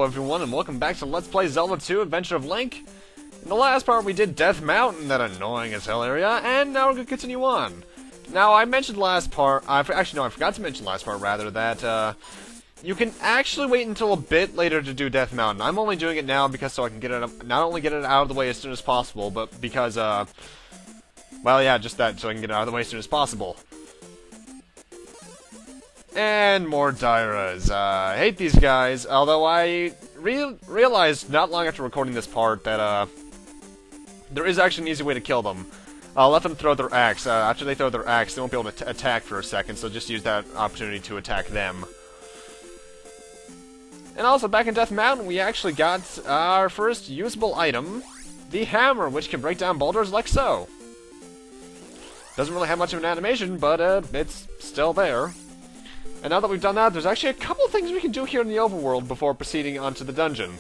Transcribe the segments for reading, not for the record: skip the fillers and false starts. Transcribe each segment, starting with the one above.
Hello everyone, and welcome back to Let's Play Zelda 2 Adventure of Link. In the last part we did Death Mountain, that annoying as hell area, and now we're going to continue on. Now, I mentioned last part, I forgot to mention last part rather, that you can actually wait until a bit later to do Death Mountain. I'm only doing it now because so I can get it, not only get it out of the way as soon as possible, but because, well yeah, just that, so I can get it out of the way as soon as possible. And more Dairas. I hate these guys, although I realized not long after recording this part that, there is actually an easy way to kill them. Let them throw their axe. After they throw their axe, they won't be able to attack for a second, so just use that opportunity to attack them. And also, back in Death Mountain, we actually got our first usable item, the hammer, which can break down boulders like so. Doesn't really have much of an animation, but it's still there. And now that we've done that, there's actually a couple things we can do here in the overworld before proceeding onto the dungeon.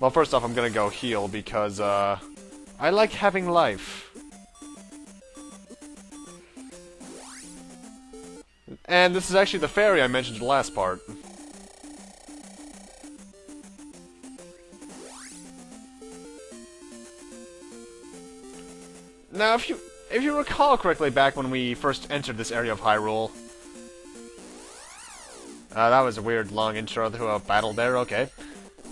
Well, first off, I'm gonna go heal because, I like having life. And this is actually the fairy I mentioned in the last part. Now, if you recall correctly back when we first entered this area of Hyrule... that was a weird long intro to a battle there, okay.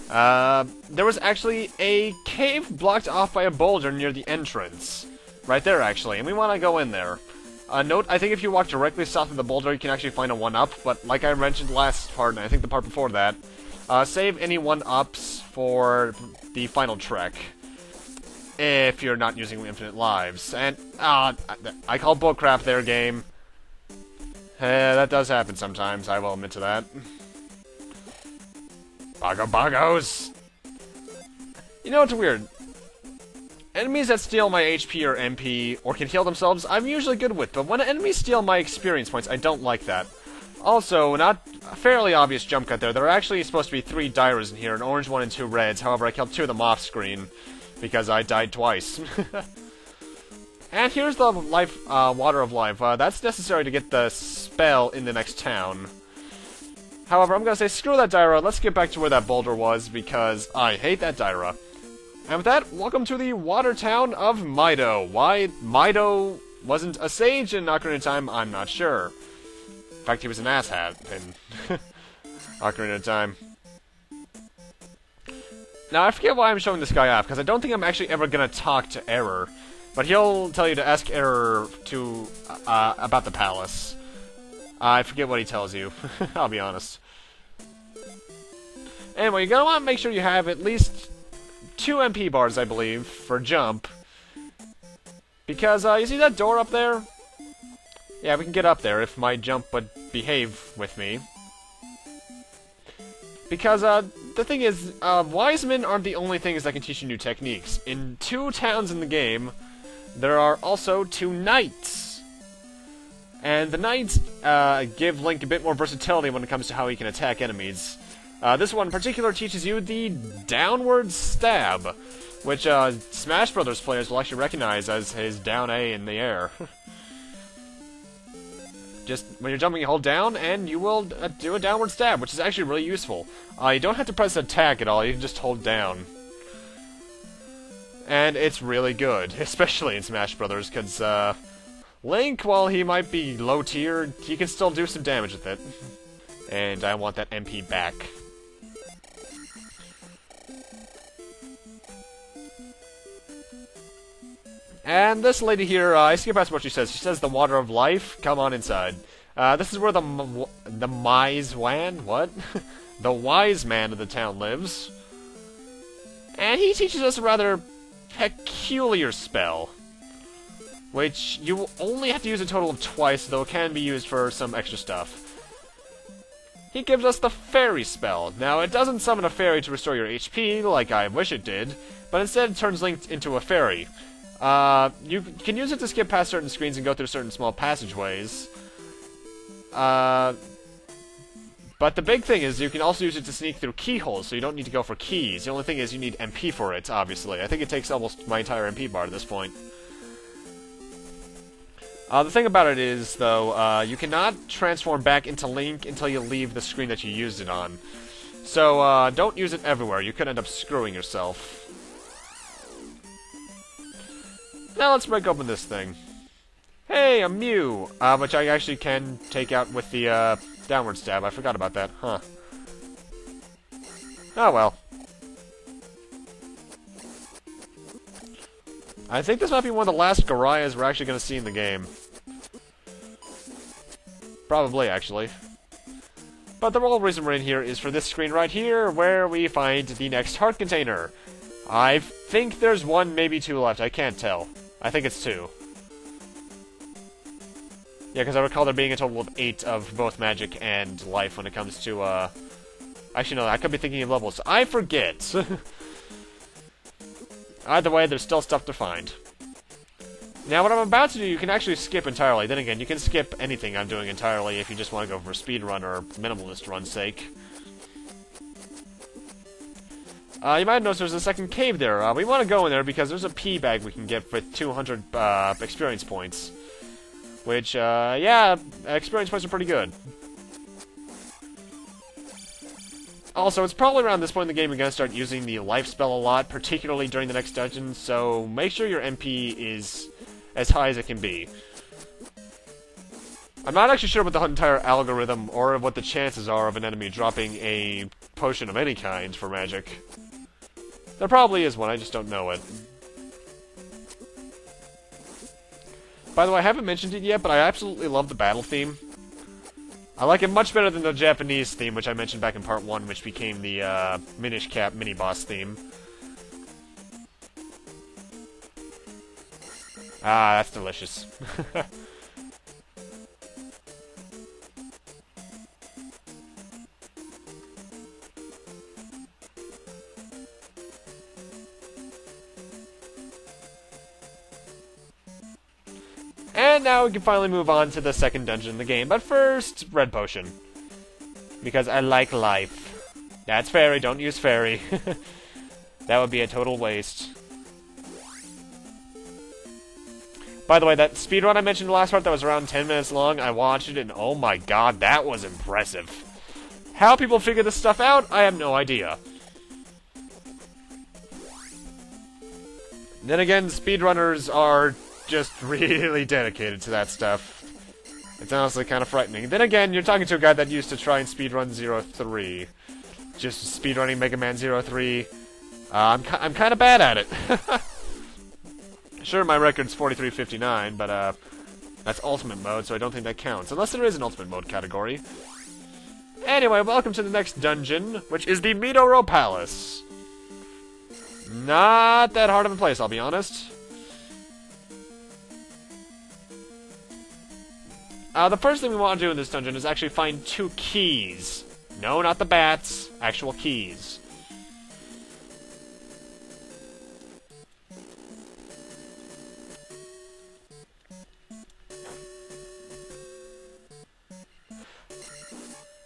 There was actually a cave blocked off by a boulder near the entrance. Right there, actually, and we want to go in there. Note, I think if you walk directly south of the boulder, you can actually find a 1-up, but like I mentioned last part, and I think the part before that, save any 1-ups for the final trek. If you're not using infinite lives. And, I call bullcrap there, game. That does happen sometimes, I will admit to that. Bogos! You know, it's weird. Enemies that steal my HP or MP, or can heal themselves, I'm usually good with, but when enemies steal my experience points, I don't like that. Also, not a fairly obvious jump cut there. There are actually supposed to be 3 Dairas in here, an orange one and 2 reds, however I killed 2 of them off screen, because I died twice. And here's the Water of Life. That's necessary to get the spell in the next town. However, I'm gonna say screw that Daira, let's get back to where that boulder was, because I hate that Daira. And with that, welcome to the water town of Mido. Why Mido wasn't a sage in Ocarina of Time, I'm not sure. In fact, he was an asshat in Ocarina of Time. Now, I forget why I'm showing this guy off, because I don't think I'm actually ever gonna talk to Error. But he'll tell you to ask Error to, about the palace. I forget what he tells you, I'll be honest. Anyway, you're gonna want to make sure you have at least 2 MP bars, I believe, for jump. Because, you see that door up there? Yeah, we can get up there if my jump would behave with me. Because, the thing is, wise men aren't the only things that can teach you new techniques. In 2 towns in the game, there are also 2 knights. And the knights give Link a bit more versatility when it comes to how he can attack enemies. This one in particular teaches you the downward stab, which Smash Brothers players will actually recognize as his down A in the air. Just when you're jumping, you hold down, and you will do a downward stab, which is actually really useful. You don't have to press attack at all, you can just hold down. And it's really good, especially in Smash Brothers, because Link, while he might be low tier, he can still do some damage with it. And I want that MP back. And this lady here, I skip past what she says. She says the Water of Life. Come on inside. This is where the the wise man of the town lives. And he teaches us a rather peculiar spell, which you only have to use a total of twice, though it can be used for some extra stuff. He gives us the Fairy spell. Now, it doesn't summon a fairy to restore your HP, like I wish it did, but instead turns Link into a fairy. You can use it to skip past certain screens and go through certain small passageways. But the big thing is you can also use it to sneak through keyholes, so you don't need to go for keys. The only thing is you need MP for it, obviously. I think it takes almost my entire MP bar at this point. The thing about it is, though, you cannot transform back into Link until you leave the screen that you used it on. So, don't use it everywhere. You could end up screwing yourself. Now let's break open this thing. Hey, a Mew! Which I actually can take out with the, downward stab. I forgot about that. Huh. Oh well. I think this might be one of the last Gorias we're actually going to see in the game. Probably, actually. But the real reason we're in here is for this screen right here, where we find the next heart container. I think there's one, maybe two left. I can't tell. I think it's 2. Yeah, because I recall there being a total of 8 of both magic and life when it comes to, Actually, no, I could be thinking of levels. I forget! Either way, there's still stuff to find. Now, what I'm about to do, you can actually skip entirely. Then again, you can skip anything I'm doing entirely if you just want to go for a speedrun or minimalist run's sake. You might notice there's a second cave there. We want to go in there because there's a P bag we can get with 200 experience points. Which, yeah, experience points are pretty good. Also, it's probably around this point in the game you're going to start using the life spell a lot, particularly during the next dungeon, so make sure your MP is as high as it can be. I'm not actually sure what the entire algorithm or what the chances are of an enemy dropping a potion of any kind for magic. There probably is one, I just don't know it. By the way, I haven't mentioned it yet, but I absolutely love the battle theme. I like it much better than the Japanese theme, which I mentioned back in part 1, which became the Minish Cap mini-boss theme. Ah, that's delicious. And now we can finally move on to the second dungeon in the game. But first, red potion. Because I like life. That's fairy, don't use fairy. That would be a total waste. By the way, that speedrun I mentioned in the last part that was around 10 minutes long, I watched it and oh my god, that was impressive. How people figure this stuff out, I have no idea. Then again, speedrunners are just really dedicated to that stuff. It's honestly kind of frightening. Then again, you're talking to a guy that used to try and speedrun 03. Just speedrunning Mega Man 03. I'm kind of bad at it. Sure, my record's 4359, but that's Ultimate Mode, so I don't think that counts. Unless there is an Ultimate Mode category. Anyway, welcome to the next dungeon, which is the Midoro Palace. Not that hard of a place, I'll be honest. The first thing we want to do in this dungeon is actually find 2 keys. No, not the bats. Actual keys.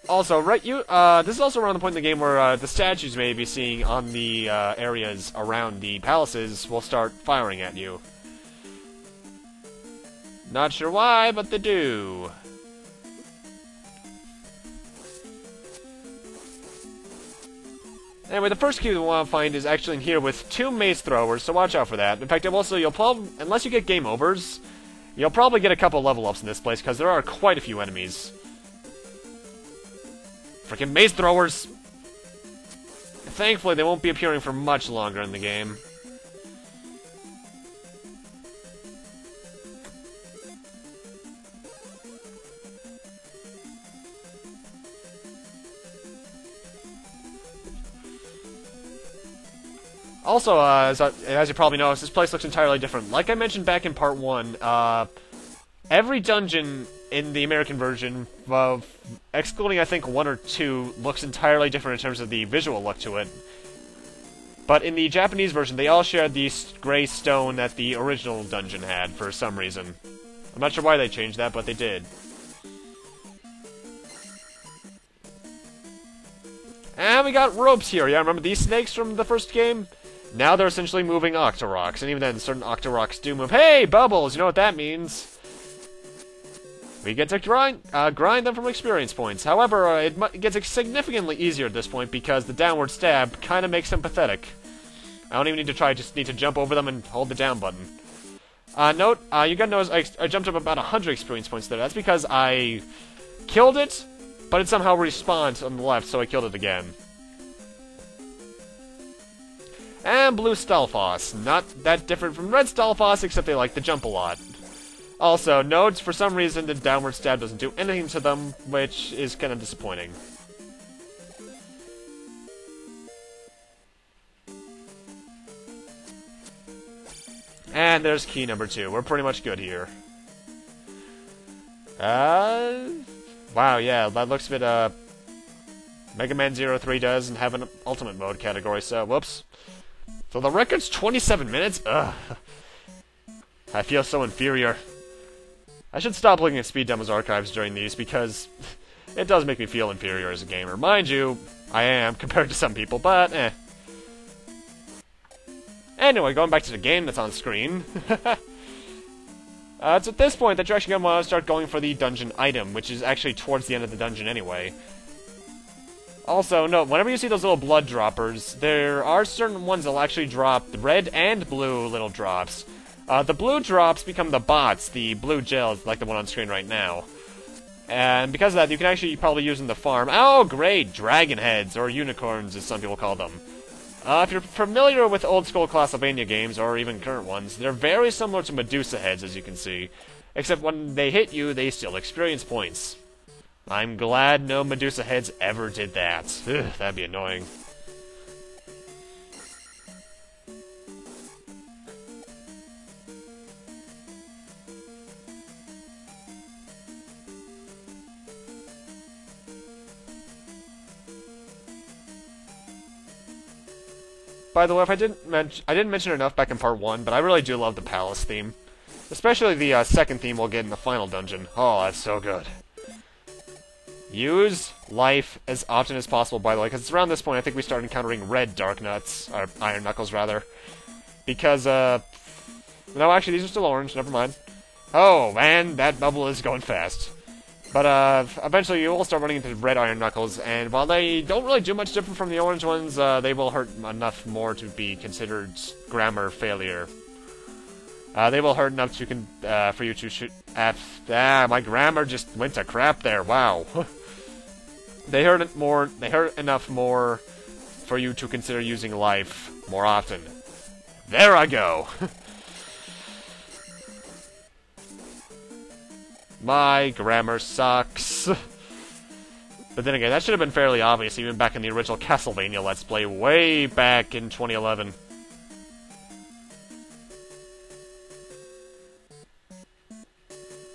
Also, right, this is also around the point in the game where the statues you may be seeing on the areas around the palaces will start firing at you. Not sure why, but they do. Anyway, the first key we want to find is actually in here with 2 mace throwers, so watch out for that. In fact, also, you'll probably, unless you get game overs, you'll probably get a couple level ups in this place, because there are quite a few enemies. Freaking mace throwers! Thankfully, they won't be appearing for much longer in the game. Also, as you probably noticed, this place looks entirely different. Like I mentioned back in part 1, every dungeon in the American version, excluding I think 1 or 2, looks entirely different in terms of the visual look to it. But in the Japanese version, they all shared the gray stone that the original dungeon had, for some reason. I'm not sure why they changed that, but they did. And we got ropes here, yeah, remember these snakes from the first game? Now they're essentially moving Octoroks, and even then, certain Octoroks do move. Hey, Bubbles! You know what that means? we get to grind them from experience points. However, it gets significantly easier at this point because the downward stab kind of makes them pathetic. I don't even need to try, I just need to jump over them and hold the down button. Note, you gotta notice I jumped up about 100 experience points there. That's because I killed it, but it somehow respawned on the left, so I killed it again. And blue Stalfos. Not that different from red Stalfos, except they like to jump a lot. Also, note, for some reason, the downward stab doesn't do anything to them, which is kind of disappointing. And there's key number 2. We're pretty much good here. Wow, yeah, that looks a bit, Mega Man 03 doesn't have an Ultimate Mode category, so, whoops. So the record's 27 minutes? Ugh. I feel so inferior. I should stop looking at Speed Demo's archives during these, because it does make me feel inferior as a gamer. Mind you, I am, compared to some people, but, eh. Anyway, going back to the game that's on screen. It's at this point that you're actually going to want to start going for the dungeon item, which is actually towards the end of the dungeon anyway. Also, note, whenever you see those little blood droppers, there are certain ones that will actually drop red and blue little drops. The blue drops become the bots, the blue gels, like the one on screen right now. And because of that, you can actually probably use them to farm. Oh, great! Dragon heads, or unicorns, as some people call them. If you're familiar with old-school Castlevania games, or even current ones, they're very similar to Medusa heads, as you can see. Except when they hit you, they steal experience points. I'm glad no Medusa heads ever did that. Ugh, that'd be annoying. By the way, I didn't mention it enough back in part 1, but I really do love the palace theme. Especially the second theme we'll get in the final dungeon. Oh, that's so good. Use life as often as possible, by the way, because it's around this point I think we start encountering red Dark Nuts, or Iron Knuckles, rather. Because, no, actually, these are still orange, never mind. Oh, man, that bubble is going fast. But, eventually you will start running into red Iron Knuckles, and while they don't really do much different from the orange ones, they will hurt enough more to be considered grammar failure. They will hurt enough to for you to shoot at... my grammar just went to crap there, wow. They hurt enough more for you to consider using life more often. There I go! My grammar sucks. But then again, that should have been fairly obvious even back in the original Castlevania Let's Play way back in 2011.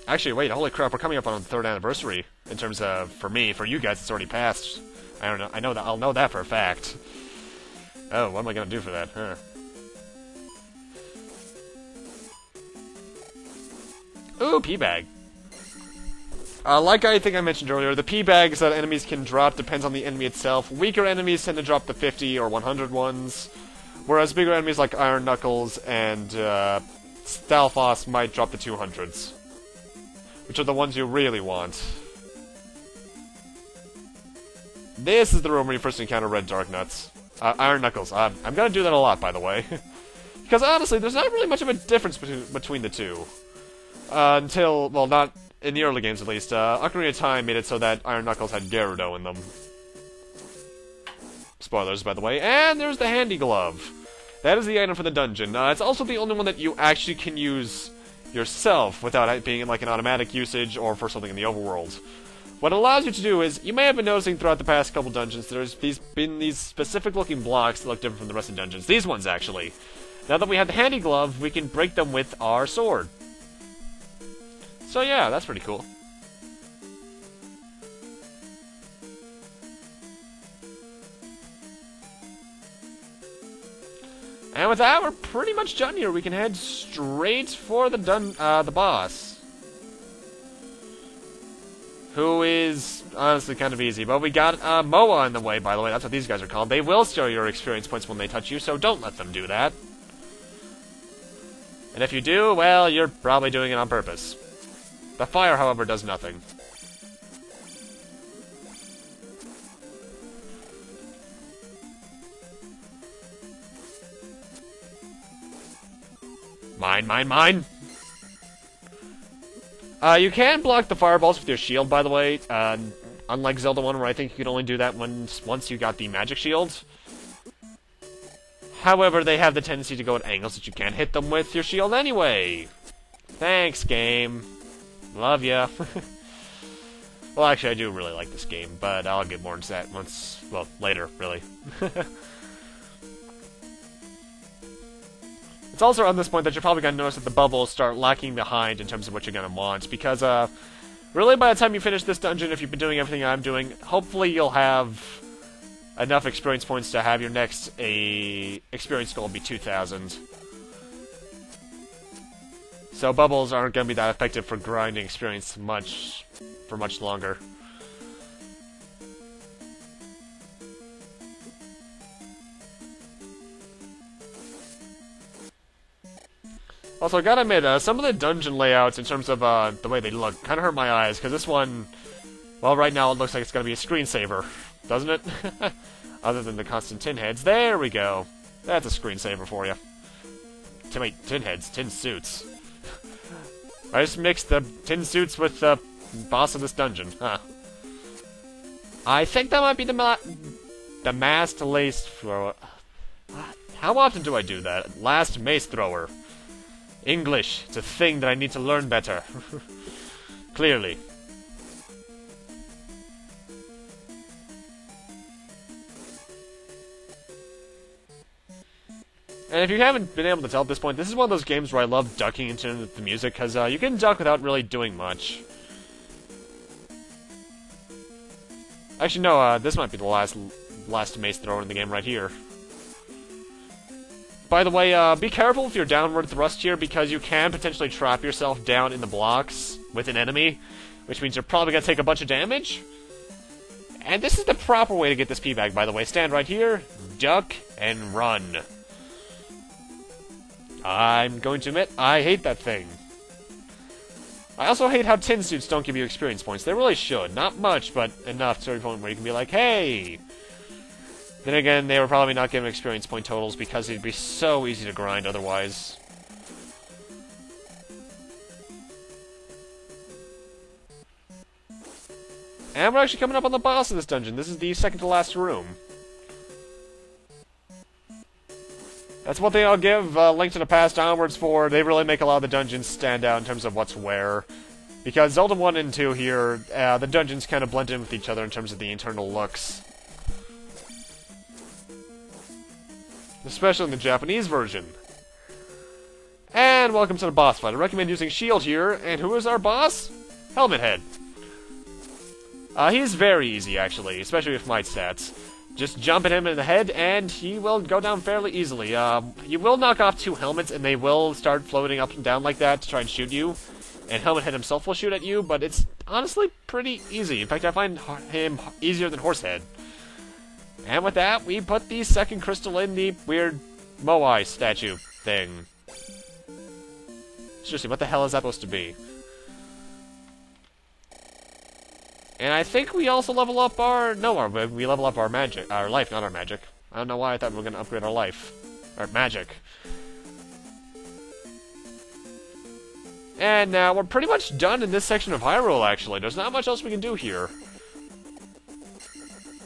Actually, wait, holy crap, we're coming up on the 3rd anniversary in terms of, for me, for you guys, it's already passed. I don't know, I know that, I'll know that for a fact. Oh, what am I gonna do for that, huh? Ooh, P-Bag. Like I think I mentioned earlier, the P-Bags that enemies can drop depends on the enemy itself. Weaker enemies tend to drop the 50 or 100 ones, whereas bigger enemies like Iron Knuckles and Stalfos might drop the 200s. Which are the ones you really want. This is the room where you first encounter red Dark Nuts. Iron Knuckles. I'm gonna do that a lot, by the way. Because honestly, there's not really much of a difference between the two. Until, well, not in the early games at least. Ocarina of Time made it so that Iron Knuckles had Gerudo in them. Spoilers, by the way. And there's the Handy Glove. That is the item for the dungeon. It's also the only one that you actually can use yourself without it being like an automatic usage or for something in the overworld. What it allows you to do is, you may have been noticing throughout the past couple dungeons, there's been these specific looking blocks that look different from the rest of the dungeons. These ones, actually. Now that we have the Handy Glove, we can break them with our sword. So yeah, that's pretty cool. And with that, we're pretty much done here. We can head straight for the boss. Who is honestly kind of easy. But we got Moa in the way, by the way. That's what these guys are called. They will steal your experience points when they touch you, so don't let them do that. And if you do, well, you're probably doing it on purpose. The fire, however, does nothing. Mine, mine, mine! You can block the fireballs with your shield, by the way. Unlike Zelda 1, where I think you could only do that once you got the magic shield. However, they have the tendency to go at angles that you can't hit them with your shield anyway. Thanks, game. Love ya. Well, actually, I do really like this game, but I'll get more into that once, well, later, really. It's also on this point that you're probably going to notice that the bubbles start lacking behind in terms of what you're going to want, because, really by the time you finish this dungeon, if you've been doing everything I'm doing, hopefully you'll have enough experience points to have your next experience goal be 2,000. So bubbles aren't going to be that effective for grinding experience for much longer. Also, I gotta admit, some of the dungeon layouts, in terms of the way they look, kind of hurt my eyes, because this one, well, right now it looks like it's gonna be a screensaver, doesn't it? Other than the constant tin heads. There we go. That's a screensaver for you. Wait, tin heads, tin suits. I just mixed the tin suits with the boss of this dungeon, huh? I think that might be the masked lace thrower. How often do I do that? Last mace thrower. English. It's a thing that I need to learn better. Clearly. And if you haven't been able to tell at this point, this is one of those games where I love ducking into the music, because you can duck without really doing much. Actually, no, this might be the last mace thrower in the game right here. By the way, be careful with your downward thrust here, because you can potentially trap yourself down in the blocks with an enemy, which means you're probably going to take a bunch of damage. And this is the proper way to get this P-Bag, by the way. Stand right here, duck, and run. I'm going to admit, I hate that thing. I also hate how tin suits don't give you experience points. They really should. Not much, but enough to a point where you can be like, hey! Then again, they were probably not giving experience point totals because it'd be so easy to grind otherwise. And we're actually coming up on the boss of this dungeon. This is the second to last room. That's what they all give Link to the Past onwards for. They really make a lot of the dungeons stand out in terms of what's where. Because Zelda 1 and 2 here, the dungeons kind of blend in with each other in terms of the internal looks. Especially in the Japanese version. And welcome to the boss fight. I recommend using shield here. And who is our boss? Helmet Head. He's very easy, actually, especially with my stats. Just jump at him in the head, and he will go down fairly easily. You will knock off two helmets, and they will start floating up and down like that to try and shoot you. And Helmet Head himself will shoot at you, but it's honestly pretty easy. In fact, I find him easier than Horsehead. And with that, we put the second crystal in the weird Moai statue thing. Seriously, what the hell is that supposed to be? And I think we also level up our... No, we level up our magic. Our life, not our magic. I don't know why I thought we were going to upgrade our life. Our magic. And now we're pretty much done in this section of Hyrule, actually. There's not much else we can do here.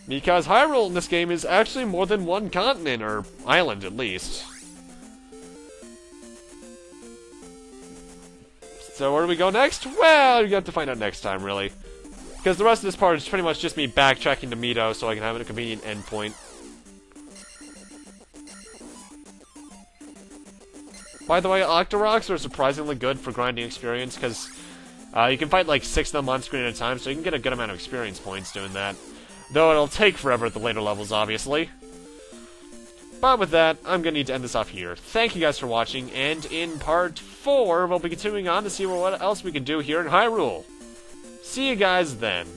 Because Hyrule in this game is actually more than one continent, or island at least. So where do we go next? Well, you have to find out next time, really. Because the rest of this part is pretty much just me backtracking to Mido so I can have a convenient endpoint. By the way, Octoroks are surprisingly good for grinding experience, because you can fight like 6 of them on screen at a time, so you can get a good amount of experience points doing that. Though it'll take forever at the later levels, obviously. But with that, I'm going to need to end this off here. Thank you guys for watching, and in part 4, we'll be continuing on to see what else we can do here in Hyrule. See you guys then.